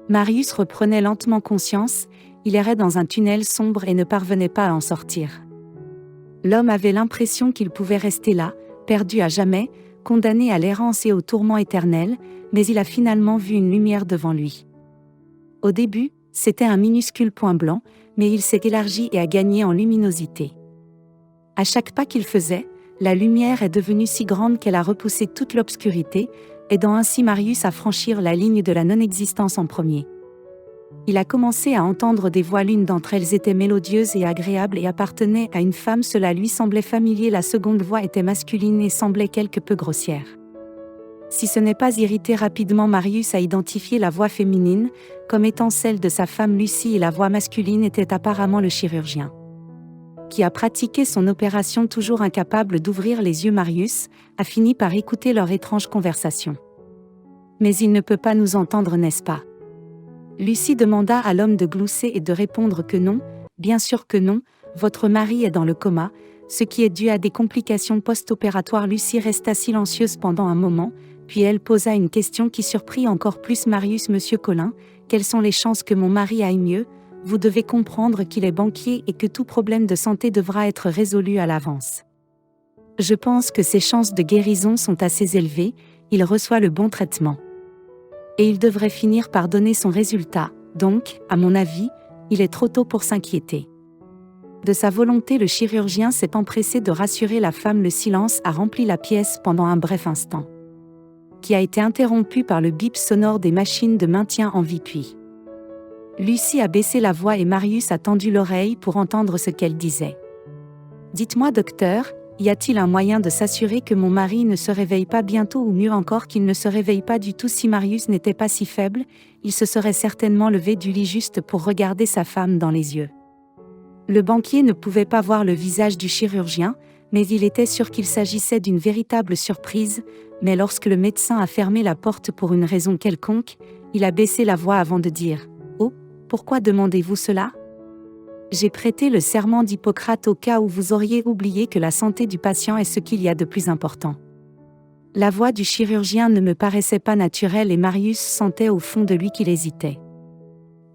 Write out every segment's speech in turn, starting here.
Marius reprenait lentement conscience, il errait dans un tunnel sombre et ne parvenait pas à en sortir. L'homme avait l'impression qu'il pouvait rester là, perdu à jamais, condamné à l'errance et au tourment éternel, mais il a finalement vu une lumière devant lui. Au début, c'était un minuscule point blanc, mais il s'est élargi et a gagné en luminosité. À chaque pas qu'il faisait, la lumière est devenue si grande qu'elle a repoussé toute l'obscurité, aidant ainsi Marius à franchir la ligne de la non-existence en premier. Il a commencé à entendre des voix, l'une d'entre elles était mélodieuse et agréable et appartenait à une femme, cela lui semblait familier, la seconde voix était masculine et semblait quelque peu grossière. Si ce n'est pas irrité, rapidement Marius a identifié la voix féminine comme étant celle de sa femme Lucie et la voix masculine était apparemment le chirurgien, qui a pratiqué son opération toujours incapable d'ouvrir les yeux. Marius a fini par écouter leur étrange conversation. « Mais il ne peut pas nous entendre, n'est-ce pas ?» Lucie demanda à l'homme de glousser et de répondre que non, bien sûr que non, votre mari est dans le coma, ce qui est dû à des complications post-opératoires. Lucie resta silencieuse pendant un moment, puis elle posa une question qui surprit encore plus Marius. Monsieur Collin, quelles sont les chances que mon mari aille mieux ? Vous devez comprendre qu'il est banquier et que tout problème de santé devra être résolu à l'avance. Je pense que ses chances de guérison sont assez élevées, il reçoit le bon traitement. Et il devrait finir par donner son résultat, donc, à mon avis, il est trop tôt pour s'inquiéter. De sa volonté, le chirurgien s'est empressé de rassurer la femme. Le silence a rempli la pièce pendant un bref instant, qui a été interrompu par le bip sonore des machines de maintien en vie. Puis Lucie a baissé la voix et Marius a tendu l'oreille pour entendre ce qu'elle disait. « Dites-moi, docteur, y a-t-il un moyen de s'assurer que mon mari ne se réveille pas bientôt, ou mieux encore qu'il ne se réveille pas du tout ?» Si Marius n'était pas si faible, il se serait certainement levé du lit juste pour regarder sa femme dans les yeux. Le banquier ne pouvait pas voir le visage du chirurgien, mais il était sûr qu'il s'agissait d'une véritable surprise. Mais lorsque le médecin a fermé la porte pour une raison quelconque, il a baissé la voix avant de dire « Oh, pourquoi demandez-vous cela ? J'ai prêté le serment d'Hippocrate au cas où vous auriez oublié que la santé du patient est ce qu'il y a de plus important. » La voix du chirurgien ne me paraissait pas naturelle et Marius sentait au fond de lui qu'il hésitait.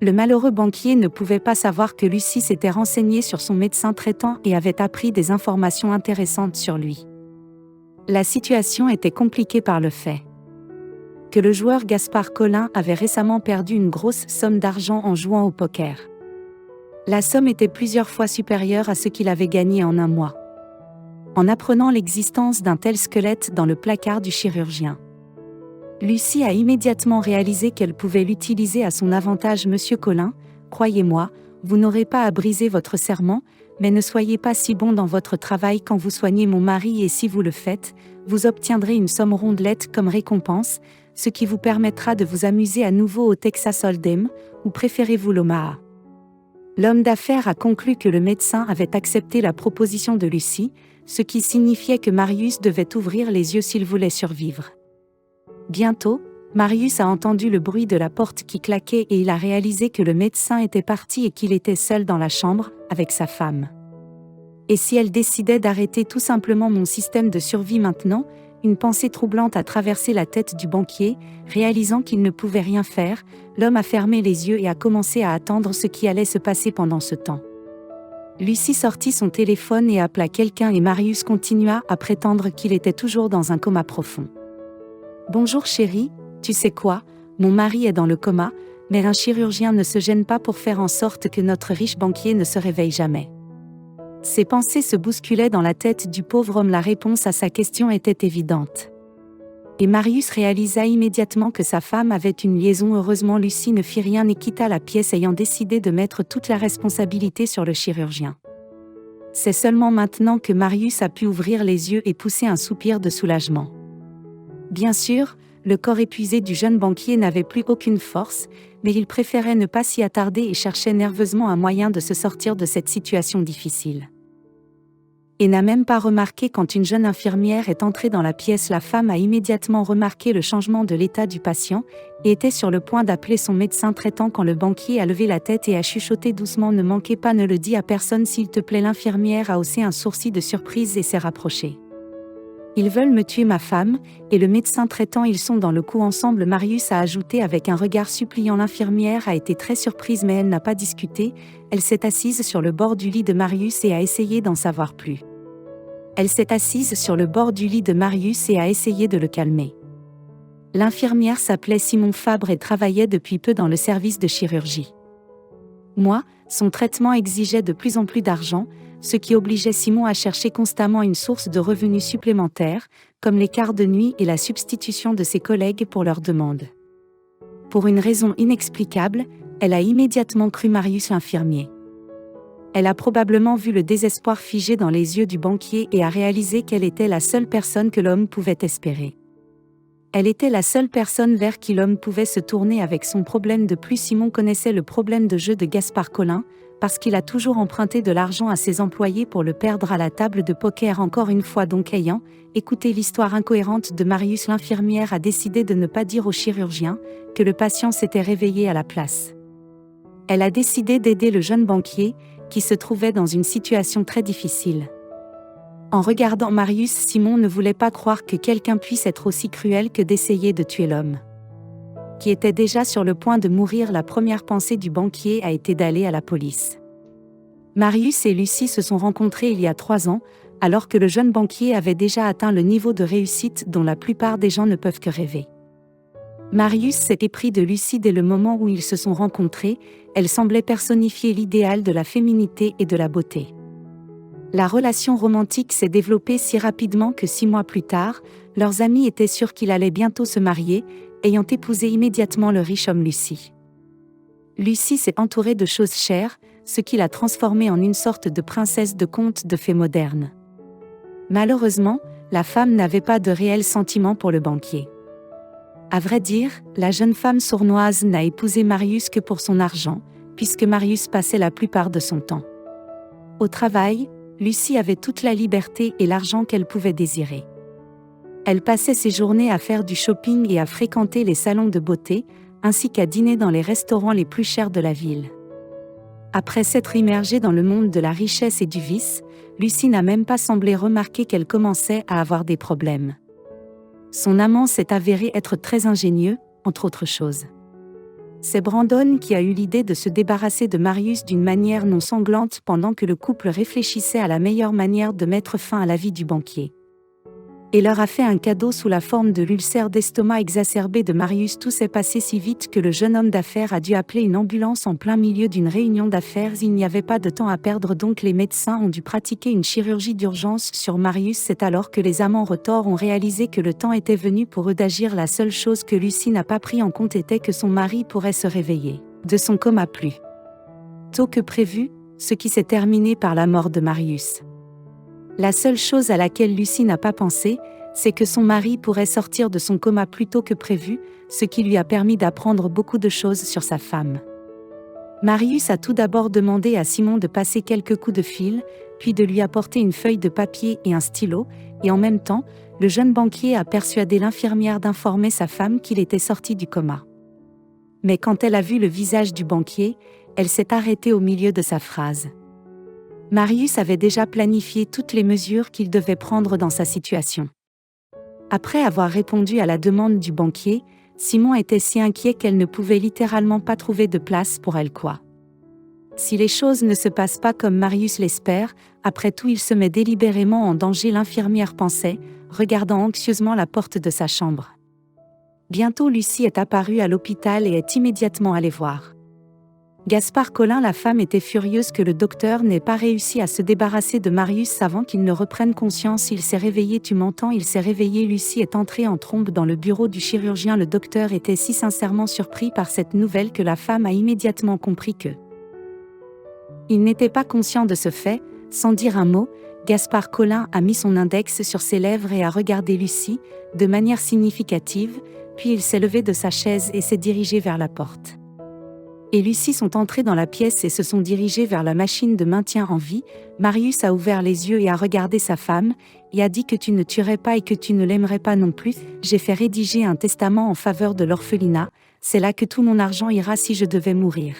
Le malheureux banquier ne pouvait pas savoir que Lucie s'était renseignée sur son médecin traitant et avait appris des informations intéressantes sur lui. La situation était compliquée par le fait que le joueur Gaspard Collin avait récemment perdu une grosse somme d'argent en jouant au poker. La somme était plusieurs fois supérieure à ce qu'il avait gagné en un mois. En apprenant l'existence d'un tel squelette dans le placard du chirurgien, Lucie a immédiatement réalisé qu'elle pouvait l'utiliser à son avantage. Monsieur Collin, croyez-moi, vous n'aurez pas à briser votre serment, mais ne soyez pas si bon dans votre travail quand vous soignez mon mari, et si vous le faites, vous obtiendrez une somme rondelette comme récompense, ce qui vous permettra de vous amuser à nouveau au Texas Hold'em, ou préférez-vous l'Omaha ? L'homme d'affaires a conclu que le médecin avait accepté la proposition de Lucie, ce qui signifiait que Marius devait ouvrir les yeux s'il voulait survivre. Bientôt, Marius a entendu le bruit de la porte qui claquait et il a réalisé que le médecin était parti et qu'il était seul dans la chambre, avec sa femme. Et si elle décidait d'arrêter tout simplement mon système de survie maintenant ? Une pensée troublante a traversé la tête du banquier. Réalisant qu'il ne pouvait rien faire, l'homme a fermé les yeux et a commencé à attendre ce qui allait se passer pendant ce temps. Lucie sortit son téléphone et appela quelqu'un et Marius continua à prétendre qu'il était toujours dans un coma profond. « Bonjour chérie, tu sais quoi, mon mari est dans le coma, mais un chirurgien ne se gêne pas pour faire en sorte que notre riche banquier ne se réveille jamais. » Ses pensées se bousculaient dans la tête du pauvre homme. La réponse à sa question était évidente. Et Marius réalisa immédiatement que sa femme avait une liaison. Heureusement, Lucie ne fit rien et quitta la pièce, ayant décidé de mettre toute la responsabilité sur le chirurgien. C'est seulement maintenant que Marius a pu ouvrir les yeux et pousser un soupir de soulagement. Bien sûr, le corps épuisé du jeune banquier n'avait plus aucune force, mais il préférait ne pas s'y attarder et cherchait nerveusement un moyen de se sortir de cette situation difficile. Et n'a même pas remarqué quand une jeune infirmière est entrée dans la pièce. La femme a immédiatement remarqué le changement de l'état du patient, et était sur le point d'appeler son médecin traitant quand le banquier a levé la tête et a chuchoté doucement « Ne manquez pas, ne le dis à personne s'il te plaît ». L'infirmière a haussé un sourcil de surprise et s'est rapprochée. Ils veulent me tuer ma femme, et le médecin traitant ils sont dans le coup ensemble. Marius a ajouté avec un regard suppliant. L'infirmière a été très surprise mais elle n'a pas discuté, elle s'est assise sur le bord du lit de Marius et a essayé d'en savoir plus. Elle s'est assise sur le bord du lit de Marius et a essayé de le calmer. L'infirmière s'appelait Simon Fabre et travaillait depuis peu dans le service de chirurgie. Son traitement exigeait de plus en plus d'argent, ce qui obligeait Simon à chercher constamment une source de revenus supplémentaires, comme les quarts de nuit et la substitution de ses collègues pour leurs demandes. Pour une raison inexplicable, elle a immédiatement cru Marius l'infirmier. Elle a probablement vu le désespoir figé dans les yeux du banquier et a réalisé qu'elle était la seule personne que l'homme pouvait espérer. Elle était la seule personne vers qui l'homme pouvait se tourner avec son problème. De plus, Simon connaissait le problème de jeu de Gaspard Collin, parce qu'il a toujours emprunté de l'argent à ses employés pour le perdre à la table de poker. Encore une fois donc, ayant écouté l'histoire incohérente de Marius, l'infirmière a décidé de ne pas dire au chirurgien que le patient s'était réveillé à la place. Elle a décidé d'aider le jeune banquier, qui se trouvait dans une situation très difficile. En regardant Marius, Simon ne voulait pas croire que quelqu'un puisse être aussi cruel que d'essayer de tuer l'homme qui était déjà sur le point de mourir. La première pensée du banquier a été d'aller à la police. Marius et Lucie se sont rencontrés il y a 3 ans, alors que le jeune banquier avait déjà atteint le niveau de réussite dont la plupart des gens ne peuvent que rêver. Marius s'est épris de Lucie dès le moment où ils se sont rencontrés, elle semblait personnifier l'idéal de la féminité et de la beauté. La relation romantique s'est développée si rapidement que 6 mois plus tard, leurs amis étaient sûrs qu'il allait bientôt se marier, ayant épousé immédiatement le riche homme Lucie. Lucie s'est entourée de choses chères, ce qui l'a transformée en une sorte de princesse de conte de fées moderne. Malheureusement, la femme n'avait pas de réels sentiments pour le banquier. À vrai dire, la jeune femme sournoise n'a épousé Marius que pour son argent, puisque Marius passait la plupart de son temps au travail. Lucie avait toute la liberté et l'argent qu'elle pouvait désirer. Elle passait ses journées à faire du shopping et à fréquenter les salons de beauté, ainsi qu'à dîner dans les restaurants les plus chers de la ville. Après s'être immergée dans le monde de la richesse et du vice, Lucie n'a même pas semblé remarquer qu'elle commençait à avoir des problèmes. Son amant s'est avéré être très ingénieux, entre autres choses. C'est Brandon qui a eu l'idée de se débarrasser de Marius d'une manière non sanglante pendant que le couple réfléchissait à la meilleure manière de mettre fin à la vie du banquier. Et leur a fait un cadeau sous la forme de l'ulcère d'estomac exacerbé de Marius. Tout s'est passé si vite que le jeune homme d'affaires a dû appeler une ambulance en plein milieu d'une réunion d'affaires. Il n'y avait pas de temps à perdre, donc les médecins ont dû pratiquer une chirurgie d'urgence sur Marius. C'est alors que les amants retors ont réalisé que le temps était venu pour eux d'agir. La seule chose que Lucie n'a pas pris en compte était que son mari pourrait se réveiller de son coma plus tôt que prévu, ce qui s'est terminé par la mort de Marius. La seule chose à laquelle Lucie n'a pas pensé, c'est que son mari pourrait sortir de son coma plus tôt que prévu, ce qui lui a permis d'apprendre beaucoup de choses sur sa femme. Marius a tout d'abord demandé à Simon de passer quelques coups de fil, puis de lui apporter une feuille de papier et un stylo, et en même temps, le jeune banquier a persuadé l'infirmière d'informer sa femme qu'il était sorti du coma. Mais quand elle a vu le visage du banquier, elle s'est arrêtée au milieu de sa phrase. Marius avait déjà planifié toutes les mesures qu'il devait prendre dans sa situation. Après avoir répondu à la demande du banquier, Simon était si inquiet qu'elle ne pouvait littéralement pas trouver de place pour elle. Si les choses ne se passent pas comme Marius l'espère, après tout il se met délibérément en danger, l'infirmière pensait, regardant anxieusement la porte de sa chambre. Bientôt Lucie est apparue à l'hôpital et est immédiatement allée voir Gaspard Collin. La femme était furieuse que le docteur n'ait pas réussi à se débarrasser de Marius avant qu'il ne reprenne conscience. Il s'est réveillé, tu m'entends? Il s'est réveillé. Lucie est entrée en trombe dans le bureau du chirurgien. Le docteur était si sincèrement surpris par cette nouvelle que la femme a immédiatement compris que il n'était pas conscient de ce fait. Sans dire un mot, Gaspard Collin a mis son index sur ses lèvres et a regardé Lucie, de manière significative, puis il s'est levé de sa chaise et s'est dirigé vers la porte. Et Lucie sont entrés dans la pièce et se sont dirigés vers la machine de maintien en vie. Marius a ouvert les yeux et a regardé sa femme, et a dit que tu ne tuerais pas et que tu ne l'aimerais pas non plus. J'ai fait rédiger un testament en faveur de l'orphelinat, c'est là que tout mon argent ira si je devais mourir.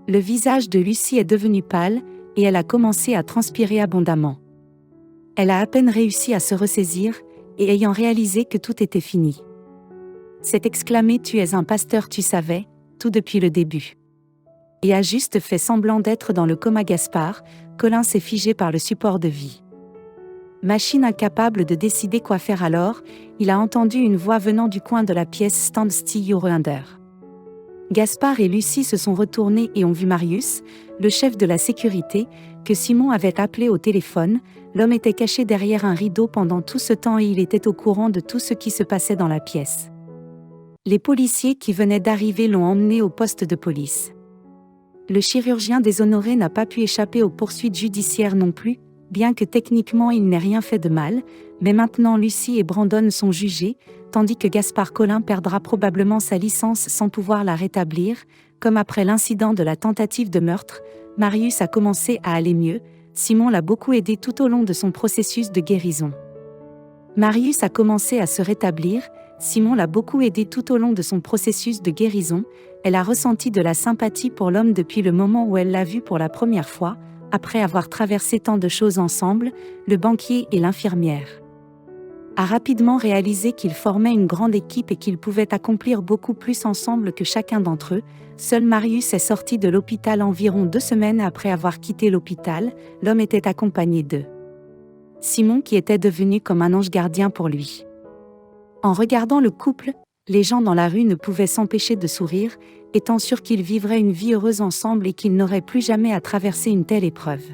Le visage de Lucie est devenu pâle, et elle a commencé à transpirer abondamment. Elle a à peine réussi à se ressaisir, et ayant réalisé que tout était fini, s'est exclamée: Tu es un pasteur, tu savais, tout depuis le début. Et a juste fait semblant d'être dans le coma. Gaspard, Colin s'est figé par le support de vie. Machine incapable de décider quoi faire alors, il a entendu une voix venant du coin de la pièce: Stand still, you're under. Gaspard et Lucie se sont retournés et ont vu Marius, le chef de la sécurité, que Simon avait appelé au téléphone. L'homme était caché derrière un rideau pendant tout ce temps et il était au courant de tout ce qui se passait dans la pièce. Les policiers qui venaient d'arriver l'ont emmené au poste de police. Le chirurgien déshonoré n'a pas pu échapper aux poursuites judiciaires non plus, bien que techniquement il n'ait rien fait de mal, mais maintenant Lucie et Brandon sont jugés, tandis que Gaspard Collin perdra probablement sa licence sans pouvoir la rétablir. Comme après l'incident de la tentative de meurtre, Marius a commencé à aller mieux. Simon l'a beaucoup aidé tout au long de son processus de guérison. Marius a commencé à se rétablir, Simon l'a beaucoup aidé tout au long de son processus de guérison. Elle a ressenti de la sympathie pour l'homme depuis le moment où elle l'a vu pour la première fois, après avoir traversé tant de choses ensemble. Le banquier et l'infirmière a rapidement réalisé qu'ils formaient une grande équipe et qu'ils pouvaient accomplir beaucoup plus ensemble que chacun d'entre eux. Seul Marius est sorti de l'hôpital environ 2 semaines après avoir quitté l'hôpital. L'homme était accompagné de Simon qui était devenu comme un ange gardien pour lui. En regardant le couple, les gens dans la rue ne pouvaient s'empêcher de sourire, étant sûrs qu'ils vivraient une vie heureuse ensemble et qu'ils n'auraient plus jamais à traverser une telle épreuve.